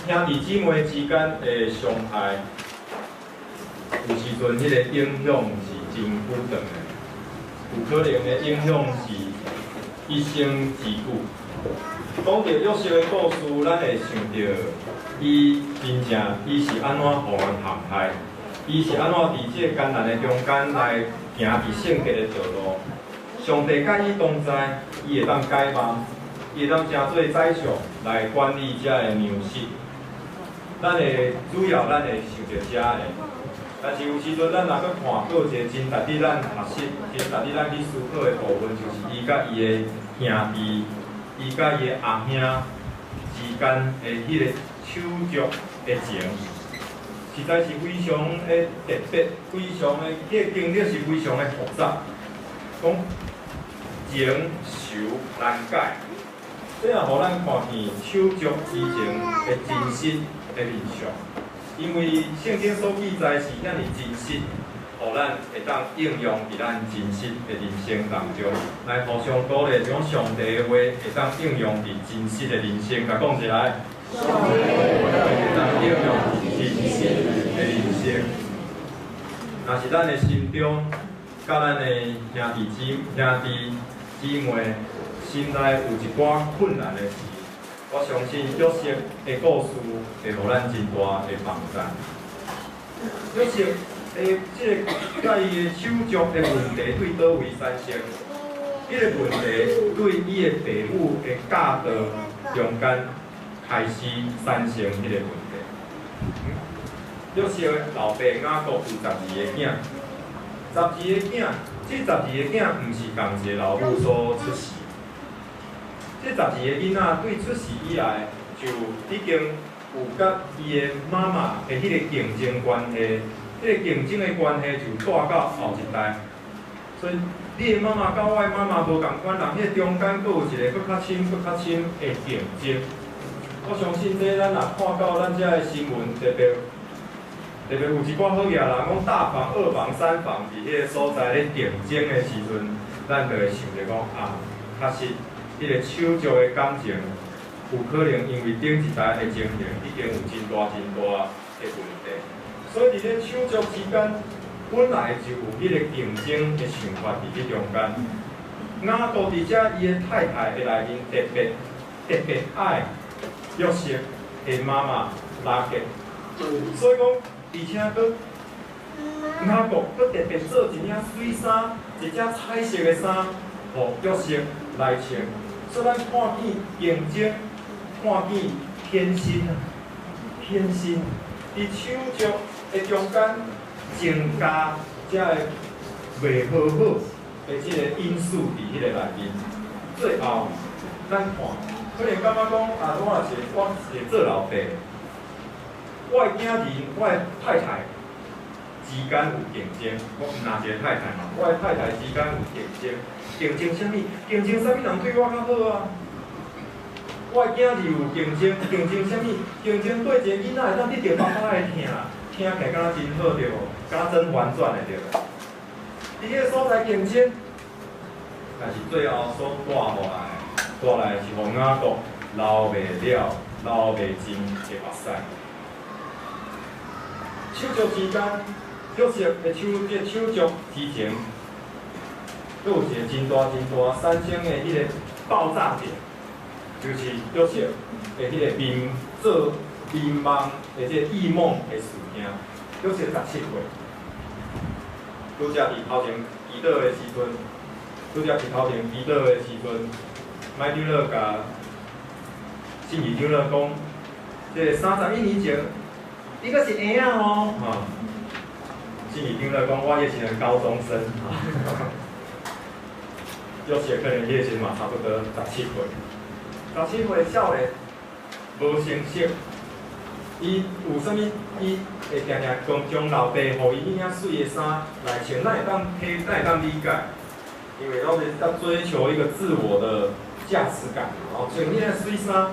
兄弟姊妹之间的相爱，有时阵迄个影响是真久长的，有可能的影响是一生之久。讲到约瑟的故事，咱会想到伊真正伊是安怎互人陷害，伊是安怎伫即个艰难的中间来行伫圣洁的道路。上帝甲伊同在，伊会当改梦，伊会当成做宰相来管理遮的粮食。咱会主要咱会想到遮的，但是有时阵咱若搁看过一个真值得咱学习、真值得咱去思考的部分，就是伊甲伊的兄弟。伊甲伊的阿兄之间的迄个手足的情，实在是非常的特别，非常的迄个经历是非常的复杂，讲情仇难解。这也互咱看见手足之情的真实的面相，因为圣经所记载是遐尔真实。互咱会当应用伫咱真实的人生当中，来互相鼓励，将上帝的话会当应用伫真实的人生。甲讲起来，上帝会当应用伫真实的人生。若是咱的心中，甲咱的兄弟姊妹心内有一寡困难的事，我相信约瑟的故事会互咱真大的帮助。约瑟。即个甲伊的手足的问题对倒位产生？即个问题对伊的父母的教导中间开始产生迄个问题。约瑟的老爸雅各有12个囝，12个囝，这12个囝毋是共一个老母所出世。这12个囡仔对出世以来就已经有甲伊的妈妈的迄个竞争关系。这个竞争的关系就带到后一代，所以你的妈妈甲我的妈妈无共款，人迄个中间佫有一个佫较深的竞争。我相信这咱若看到咱遮的新闻，特别有一寡好野人讲大房、二房、三房伫迄个所在咧竞争的时阵，咱就会想着讲啊，确实迄个手足的感情有可能因为顶一代的情形已经有真大的问题。所以伫咧手足之间，本来就有迄个竞争的想法伫咧中间。雅各伫遮伊的太太的内面特别爱约瑟的妈妈拉结，所以讲，而且佫雅各佫特别做一领水衫，一只彩色的衫，互约瑟来穿。所以咱看见竞争，看见偏心啊，偏心伫手足的中间增加遮个袂好的即个因素伫迄个内面。最后，咱看，可能感觉讲啊，我是做老爸，我的囝儿，我的太太之间有竞争，我毋若一个太太嘛，我的太太之间有竞争，竞争啥物？竞争啥物人对我较好啊？我的囝儿有竞争，竞争啥物？竞争对一个囡仔会当得到爸爸的疼，听起来敢若真好对无？敢若甄嬛传的对无？伫迄个所在竞争，但是最后所带来是互雅各流袂了、流袂尽的目屎。手足之间，约瑟的手足之情，佫有一个真大产生的迄个爆炸点，就是约瑟的迄个做迷梦的即个异梦的事件。约瑟17岁，拄则伫头前祈祷的时阵，麦长老甲信义长老讲，即个31年前，你阁是婴仔哦，信义长老讲，我迄时阵高中生，约瑟可能迄时嘛差不多17岁少年，无成熟。伊有啥物？伊会定定将老爸互伊遐水的衫来穿，咱会当理解，因为拢是要追求一个自我的价值感，然后穿迄个水衫。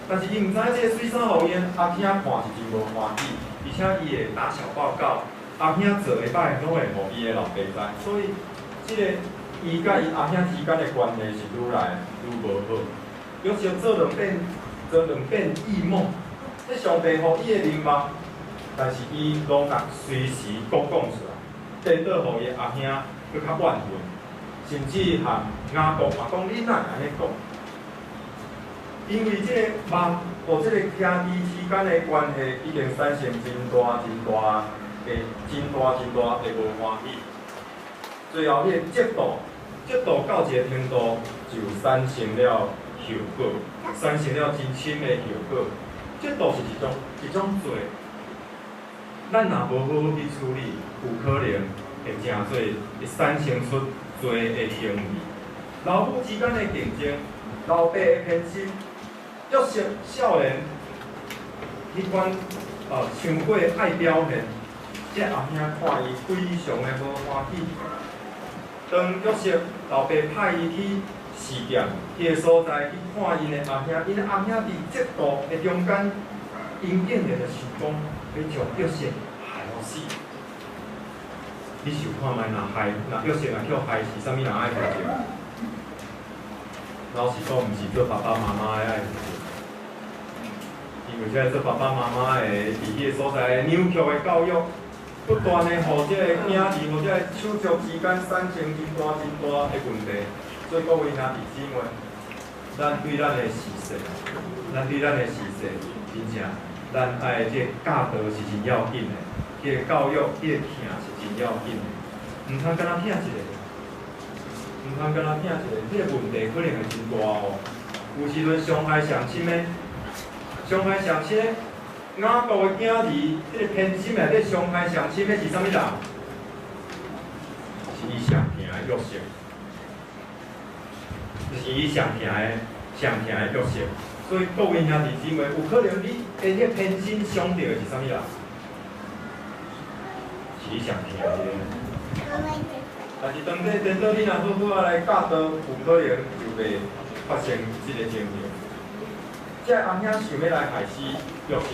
但是伊毋知即个水衫互伊阿兄看是真无欢喜，而且伊会打小报告，阿兄做袂歹，拢会互伊的老爸知。所以，即个伊甲伊阿兄之间的关系是愈来愈无好。约瑟做两遍异梦。这上帝互伊的任务，但是伊拢甲随时讲出来，颠倒互伊阿兄搁较怨恨，甚至含雅各嘛讲你哪会安尼讲？因为这个梦和这个兄弟之间的关系已经产生真大的无欢喜，最后迄个嫉妒到一个程度，就产生了后果，产生了真深的后果。嫉妒是一种罪，咱若无好好去处理，有可能会真做会产生出罪的行为。老母之间的竞争，老爸的偏心，约瑟少年迄款想过爱表现，这后兄看伊非常的无欢喜。当约瑟老爸派伊去试验迄个所在去看因的后兄，因的后兄伫嫉妒的中间，因竟然就想讲要将约瑟害死。你想看觅若约瑟若叫害是啥物人爱负责？老实讲，毋是做爸爸妈妈的爱负责，因为这做爸爸妈妈的伫迄个所在扭曲的教育。不断的，互这个兄弟或者手足之间产生真大的问题，所以各位兄弟姊妹，咱对咱的事实，真正，咱爱这教导是真要紧的，这个教育，这个疼是真要紧的，毋通干那疼一个，这个问题可能会真大哦。有时阵伤害上深的。雅各的兄弟，这个偏心内底伤害上深的是啥物人？是伊上疼的约瑟，就是伊上疼的约瑟。所以各位兄弟姊妹，有可能你的迄偏心伤到的是啥物人？是伊上疼的迄个。但是当这颠倒你若好好来教导，有可能就袂发生这个情形。这后兄想要来害死约瑟，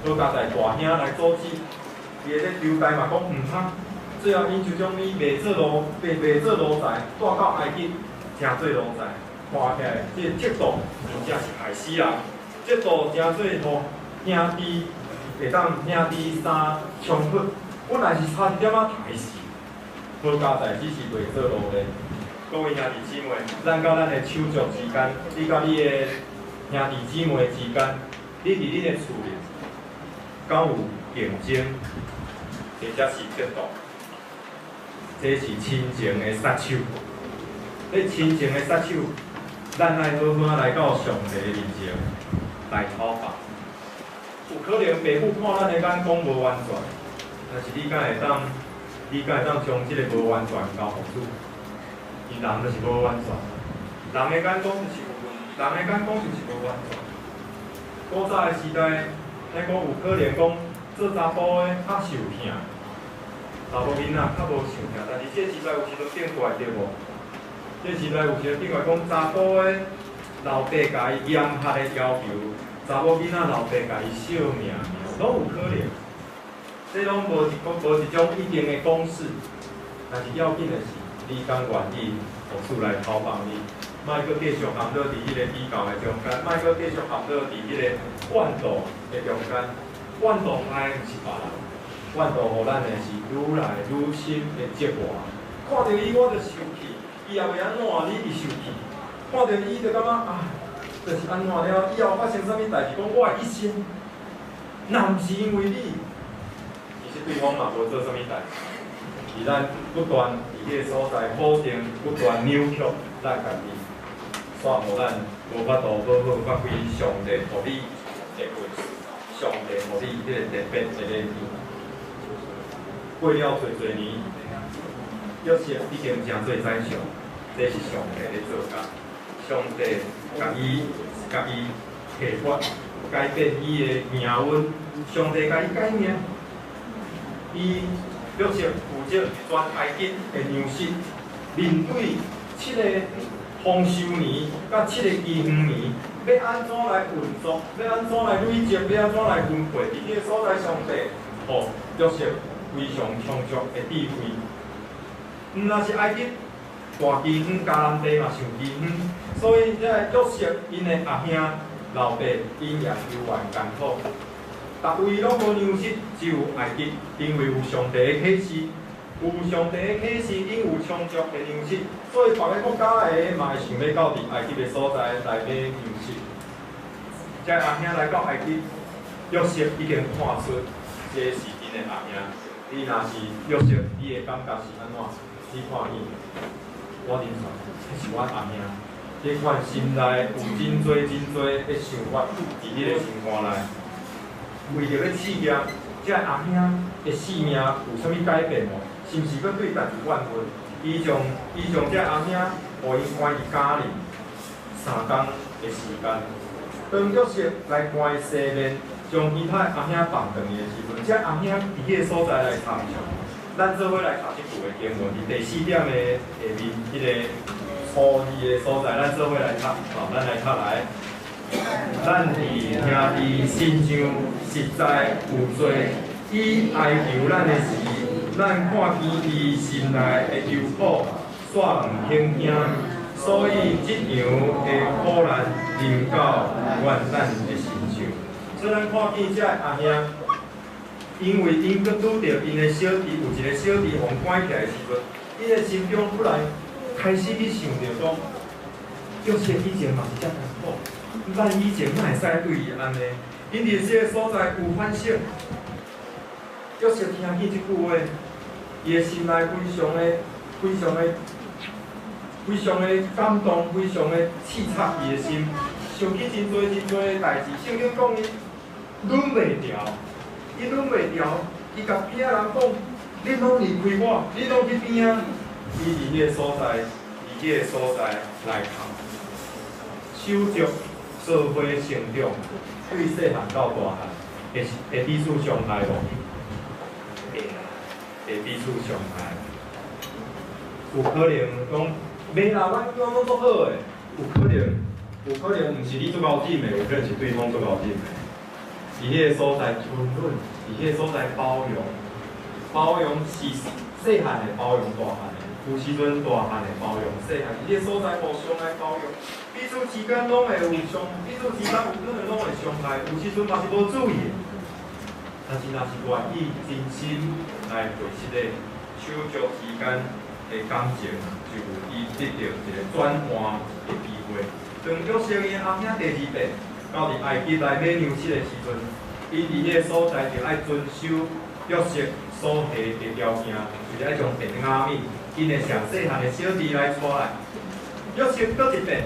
都交代大兄来阻止，伊个咧留代嘛讲毋通。最后因就将伊卖做奴才，带到埃及，诚做奴才。看起来，这嫉妒真正是害死人。嫉妒诚做互兄弟会当兄弟三冲突，本来是差一点仔害死，好交代只是卖做奴的。各位兄弟姊妹，咱甲咱的手足之间，你甲你的兄弟姊妹之间，你伫你的厝里，敢有竞争，或者是嫉妒？这是亲情的杀手。这亲情的杀手，咱爱好好来到上帝的面前来讨伐。有可能爸母看咱的眼光无完全，但是你敢会当将这个无完全交互主？伊人就是无完全，人的眼光就是有问题，人的眼光就是无完全。古早的时代，咱讲有可能讲做查甫的较受疼，查某囡仔较无受疼，但是这时代有时阵变过来对无？这时代有时阵变过来讲查甫的老爸甲伊严格的要求，查某囡仔老爸甲伊惜命，拢有可能。这拢无一种一定的公式，但是要紧的是，你敢愿意互主来讨伐你？莫阁继续陷落伫迄个比较的中间，莫阁继续陷落伫迄个怨妒的中间。怨妒害毋是别人，怨妒互咱的是愈来愈深的折磨。看到伊，我就生气；伊也袂安怎，你就生气。看到伊，就感觉啊，就是安怎了？以后发生啥物代志，讲我的一生，若毋是因为你，其实对方嘛无做啥物代志。而咱不断伫迄个所在否定，不断扭曲咱家己。煞互咱无法度好好发挥上帝互你的本事，上帝互你迄个特别的礼物。过了侪年，约瑟已经诚做宰相，这是上帝咧做工。上帝甲伊提拔，改变伊的命运。上帝甲伊改命，伊约瑟负责全埃及的粮食，面对7个丰收年甲7个饥荒年，要安怎来运作？要安怎来累积？要安怎来分配？伫迄个所在，上帝予约瑟非常充足的智慧。若是埃及大饥荒，迦南地嘛受饥荒，所以这约瑟因的阿兄老爸因也犹原艰苦。逐位拢无娘失，只有爱吉，因为有上帝的启示，有上帝的启示，因有充足的粮食，所以别个国家的嘛会想要到伫爱吉的所在来买粮食。这阿兄来到爱吉，约瑟已经看出这是因的阿兄。你若是约瑟，你会感觉是安怎？你看伊，我认错，这是我阿兄。这款心内有真多的想法伫迄个心肝内。为着要试验，这阿兄的性命有啥物改变无？是毋是要对家己怨恨？伊将这阿兄，互伊关伫家里3天的时间。当约瑟来关伊西面，将其他阿兄放转去的时阵，这阿兄伫迄个所在来参详。咱做伙来读即句的经文，伫第4点的下面，迄个初二的所在，咱做伙来读，咱来读来。咱伫兄弟心上实在有罪，伊哀求咱的时，咱看见伊心内的忧苦，煞毋肯听，所以即样的苦难临到咱的身上。所以咱看见这阿兄，因为因搁拄着因的小弟，有一个小弟互关起来的时阵，伊的心中忽然开始去想着讲，约瑟以前嘛是遮艰苦。咱以前哪会使对伊安尼？因伫这个所在有反省，约瑟听见即句话，伊的心内非常的感动，非常的刺插伊的心，想起真多的代志。圣经讲伊忍袂牢，伊甲边仔人讲：恁拢离开我，恁拢去边仔。伊伫迄个所在来哭，手足。做伙成长，对细汉到大汉，会彼此伤害无？会彼此伤害。有可能讲，袂啦，阮拢做好诶。有可能毋是你做高进诶，有可能是对方做高进诶。伫迄个所在温润，伫迄个所在包容是细汉诶包容大汉诶，有时阵大汉诶包容细汉，伫迄个所在互相来包容。彼此之间拢会有彼此之间有可能拢会伤害，有时阵嘛是无注意的。但是若是愿意真心来维持个手足之间的感情，就有伊得到一个转换的机会。当约瑟因阿兄第2遍到伫埃及来买粮食的时阵，伊伫迄个所在就爱遵守约瑟所下的条件，就是爱将便雅悯因的上细汉的小弟来带来。约瑟搁1遍。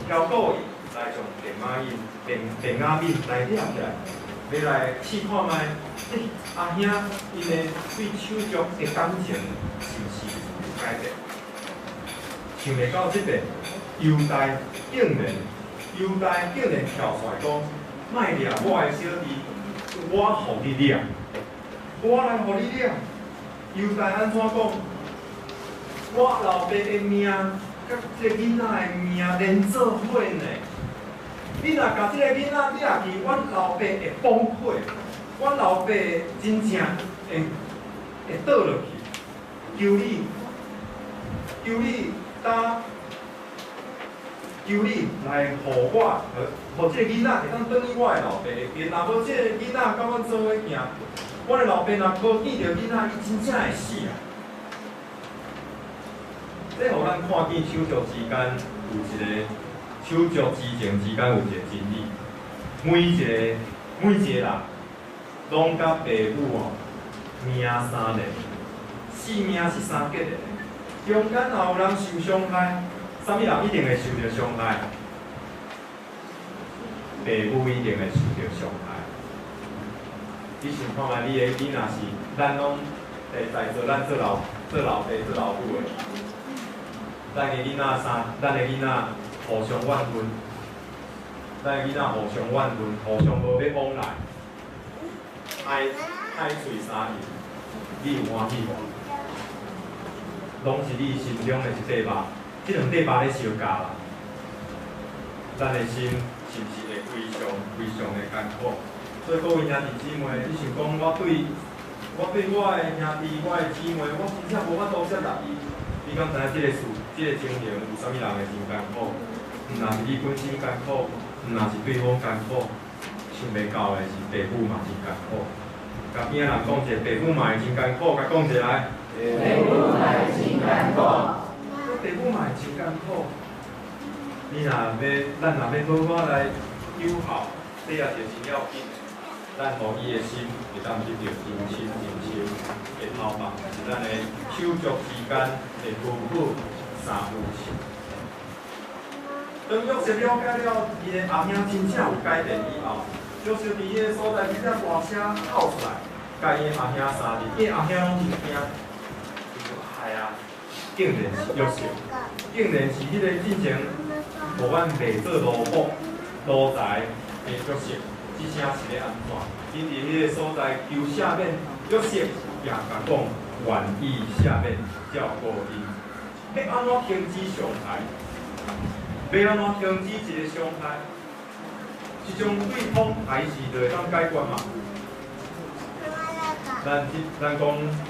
交过伊来从便雅悯来抓起来，要来试看卖，阿兄因的对手足的感情是毋是有改变？想袂到这边，犹大竟然跳出来讲，卖掠我的小弟，我互你掠，我来互你掠。犹大安怎讲？我老爸的命。甲即个囡仔的命连做伙呢？你若甲即个囡仔掠去，阮老爸会崩溃，阮老爸真正会倒落去。求你来互我，互即个囡仔会当转去我的老爸的边。若无即个囡仔甲阮做伙行，阮的老爸若无见着囡仔，伊真正会死啊！这互咱看见手足之间有一个手足之情之间有一个真理。每一个人，拢甲爸母命3个，性命是3结的。中间若有人受伤害，啥物人一定会受到伤害？爸母一定会受到伤害。你想看卖，你若是咱拢会在做咱做老爸做老母的。咱的囡仔互相怨恨，互相无要往来，爱嘴相应，你有欢喜无？拢是你心中的一块肉，即2块肉咧相加啦。咱的心是毋是会非常的艰苦？所以各位兄弟姊妹，你想讲我对我的兄弟、我的姊妹，我真正无法度接纳伊。你敢知影即个事、即个情形有啥物人会真艰苦？毋若是你本身艰苦，毋若是对方艰苦，想袂到的是爸母嘛真艰苦。甲边仔人讲者，爸母嘛会真艰苦，甲讲者来。爸母嘛会真艰苦。爸母嘛会真艰苦。你若要，咱若要好好来友好，这也是真要紧的。咱互伊的心会当得到真深真深的头目，是咱的手足之间的夫妇三夫妻。当约瑟了解了伊的阿兄真正有改变以后，约瑟伫迄个所在直接大声哭出来，甲伊阿兄三日，伊阿兄拢真惊，伊就哎呀，竟然是约瑟，竟然是迄个之前互阮卖做奴仆奴才的约瑟，即声是咧安怎？因伫迄个所在求赦免，约瑟也甲讲愿意赦免，照顾因。要安怎停止伤害？要安怎停止一个伤害？一种对方还是就会当解决嘛？咱讲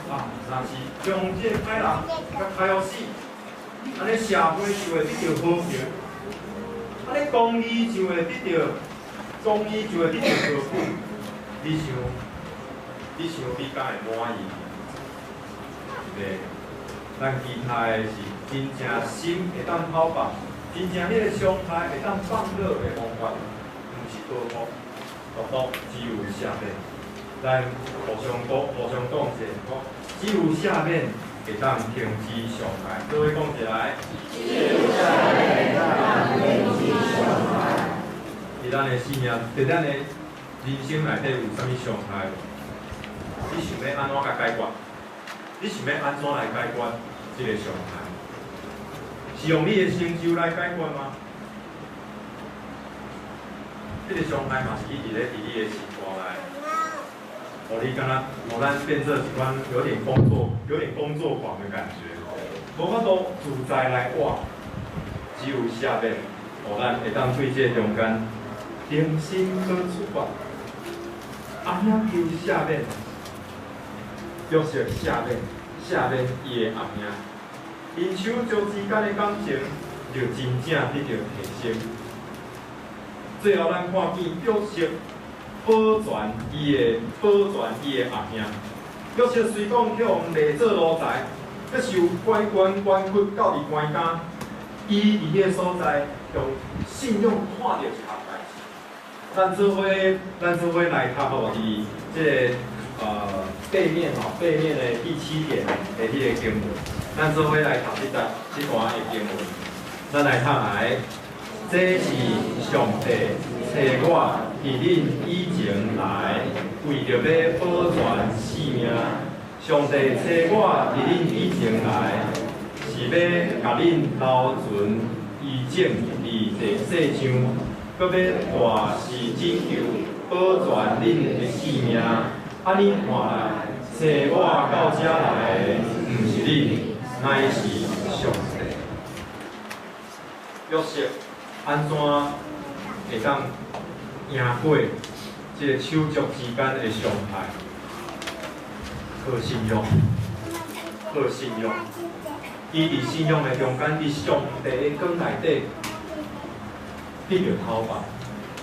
啊，若是将这个歹人甲害互死，安尼社会就会得到和平，安尼公义就会得到和平。你想比较会满意？对，咱其他的是真正心会当讨放，真正迄个伤害会当放落的方法，毋是报复，独只有赦免。咱互相讲者，只有赦免会当停止伤害。各位讲起来，只有赦免会当停止伤害。伫咱的生命，伫咱的人生内底有啥物伤害？你想要安怎甲解决？你想要安怎来解决这个伤害？是用你的成就来解决吗？这个伤害嘛是一直咧伫你的生活内，互你敢若互咱变做一款有点工作狂的感觉，无法度自在来活，只有赦免，互咱会当对这中间重新去出发。阿兄求赦免，约瑟赦免伊的阿兄，因手足之间的感情就真正得到提升。最后，咱看见约瑟保全伊的阿兄。约瑟虽讲去互卖做奴才，要受冤屈到伫关监，伊伫迄个所在用信用看到一项代志。咱做伙来读吼，伫即个背面的第7点的迄个经文，咱做伙来读这段的经文。咱来读来，这是上帝找我伫恁以前来，为着要保全性命。上帝找我伫恁以前来，是要甲恁留存医整伫地世上。搁要大肆拯救、保全恁的性命，安尼看来，找我到遮来的，毋是恁，乃是上帝。约瑟安怎会当赢过这个手足之间的伤害？靠信用，靠信用。伊伫信用的中间，伫上帝的光内底。得到头发，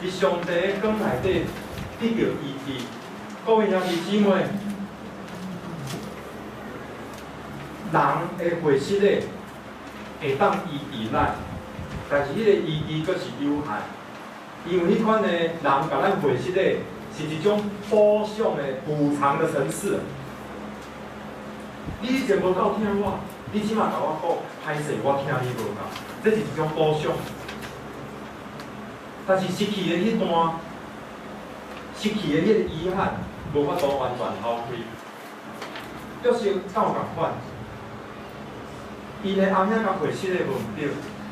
伫上帝的光内底得到医治。各位兄弟姊妹，人的血色咧会当医治咱，但是迄个医治阁是有限，因为迄款的人甲咱血色咧是一种补偿的层次。你以前无够听我，你即马甲我讲，歹势我听你无够，这是一种补偿。但是失去的迄段，失去的迄个遗憾，无法度完全抛开。约瑟敢有共款？伊的阿兄甲血色的无毋对，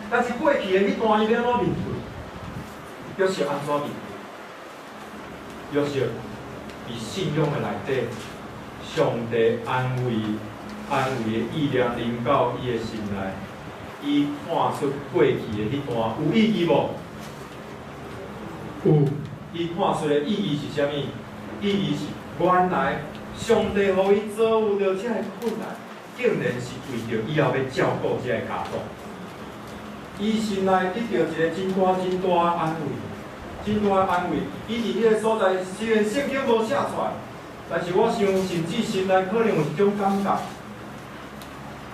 但是过去的迄段伊要安怎面对？约瑟安怎面对？约瑟伫信仰的内底，上帝安慰的意念临到伊的心内，伊看出过去的迄段有意义无？有，伊看出的意义是啥物？意义是原来上帝互伊做有着遮个困难，竟然是为着以后要照顾遮个家族。伊心内得到一个真大的安慰。真大的安慰。以前迄个所在虽然圣经无写出来，但是我想甚至心内可能有一种感觉，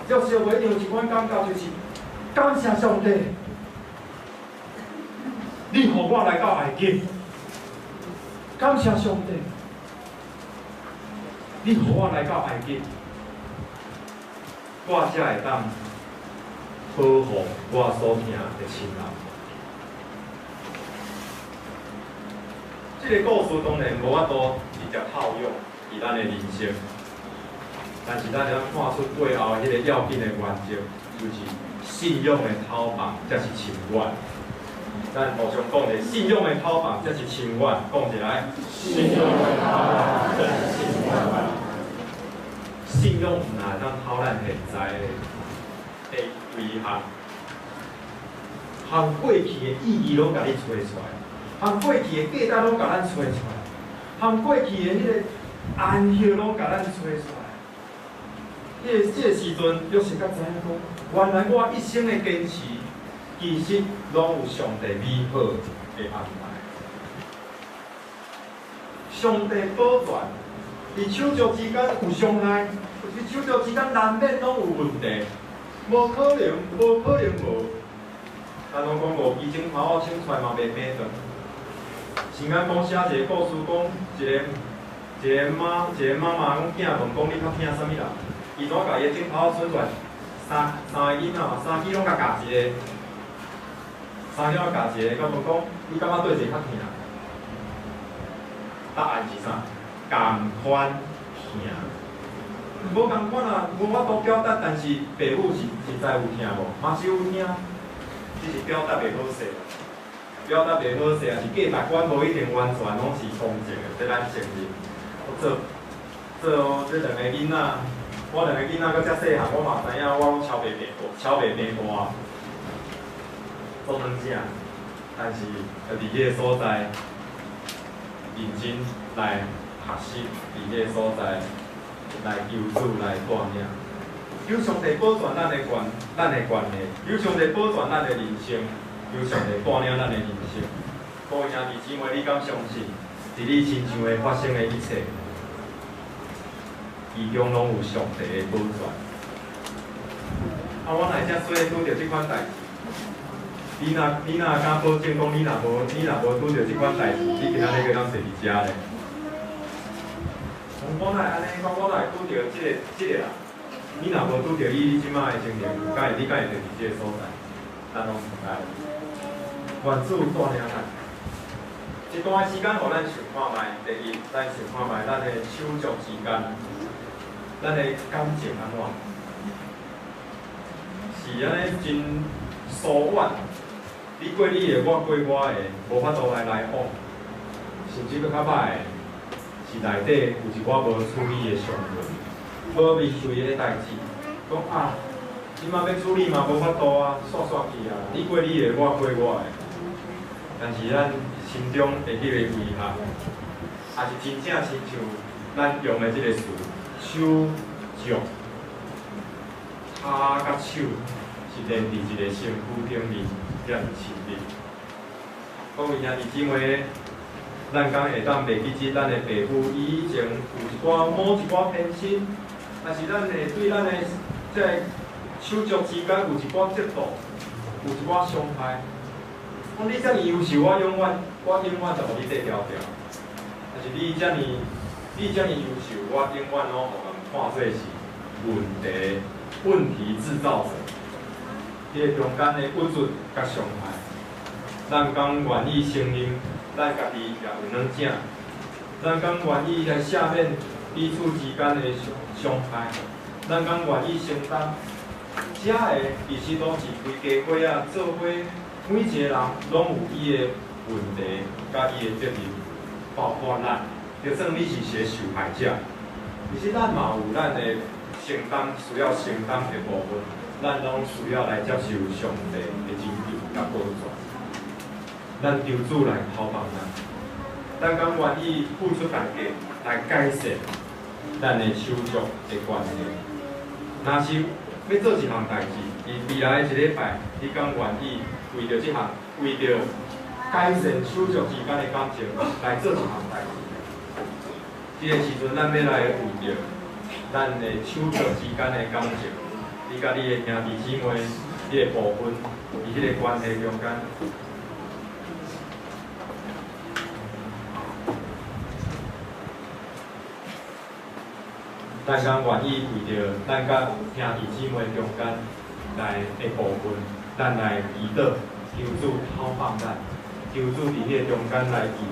接受袂定有一款感觉，就是感谢上帝，你互我来到埃及，感谢上帝，你互我来到埃及，我才会当保护我所疼的亲人。 这个故事当然无法度直接套用伫咱的人生，但是咱会看出背后迄个要紧的原则，就是信仰的讨房才是情愿。咱互相讲者，信仰的讨房才是情愿，讲一来。信仰的讨房才是情愿。信仰毋若会当讨咱现在的遗憾，含过去的意义拢甲你找出来。 含过去的价值拢甲咱找出来，含过去的迄个安息拢甲咱找出来。这个时阵，约瑟才知影讲，原来我一生的坚持，其实拢有上帝美好的安排。上帝保全，伫手足之间有伤害，伫手足之间难免拢有问题，无可能无。咱拢讲无基金头清出来嘛，袂变的。 是咱讲写一个故事，讲一个妈妈讲囝问讲你较疼啥物啦？伊怎甲伊的镜头伸出来？三个囡仔嘛，三支拢甲夹一个，三支拢夹一个，甲问讲你感觉对一个较疼？答案是啥？共款疼。无共款啊，无法度表达，但是爸母是实在有疼无？嘛是有疼，只是表达袂好势。 表达袂好势，也是价值观无一定完全拢是公正的，这咱承认。这两个囡仔，我两个囡仔搁遮细汉，我嘛知影我超袂平大，做软正，但是要伫迄个所在认真来学习，伫迄个所在来求主来带领，求上帝保全咱的权利，求上帝保全咱的人生。 求上帝带领咱的人生，各位兄弟姊妹，你敢相信，伫你身上的发生的一切，其中拢有上帝的保全？我乃遮做拄着即款代志，你若敢保证讲你若无拄着即款代志，你今仔日要当坐伫遮咧？我乃安尼讲，我乃拄着即个啦。你若无拄着你即摆的情形，你敢会坐伫即个所在？咱拢唔知。 愿主带领咱，一段时间，互咱想看卖。第一，咱想看卖咱的手足之间，咱的感情安怎？是安尼真疏远，你过你的，我过我的，无法度来往。甚至佫较歹的，是内底有一寡无处理的伤痕，无面对的代志，讲啊，即马要处理嘛，无法度啊，煞去啊，你过你的，我过我的。 但是咱心中会记个遗憾，也是真正亲像咱用的即个词，手足，骹甲手是连伫一个身躯顶面，遮尔亲密。各位兄弟姊妹，咱敢会当袂记起咱的爸母以前有某一寡偏心，但是咱会对咱的即个手足之间有一寡嫉妒，有一寡伤害。 讲你遮尔优秀，我永远就互你缀条条。但是你遮尔优秀，我永远拢互人看做是问题制造者。迄个中间的不足甲伤害，咱敢愿意承认咱家己也有软正，咱敢愿意来下面彼此之间的伤害，咱敢愿意承担。遮个其实拢是规家伙仔做伙。 每一个人拢有伊的问题，甲伊的责任，包括咱，就算你是一个受害者，其实咱嘛有咱的需要承担的部分，咱拢需要来接受上帝的拯救甲保全。咱求主来讨帮咱敢愿意付出代价来改善咱的手足的关系？若是要做一项代志，伫未来的一礼拜，你敢愿意？为着即项，为着改善手足之间的感情，来做一项代志。这个时阵，咱要来为着咱的手足之间的感情，你甲你的兄弟姊妹，你的部分，伫迄个关系中间。咱敢愿意为着咱甲兄弟姊妹中间来的部分，咱来祈祷，求主透放咱，求主伫迄个中间来祈。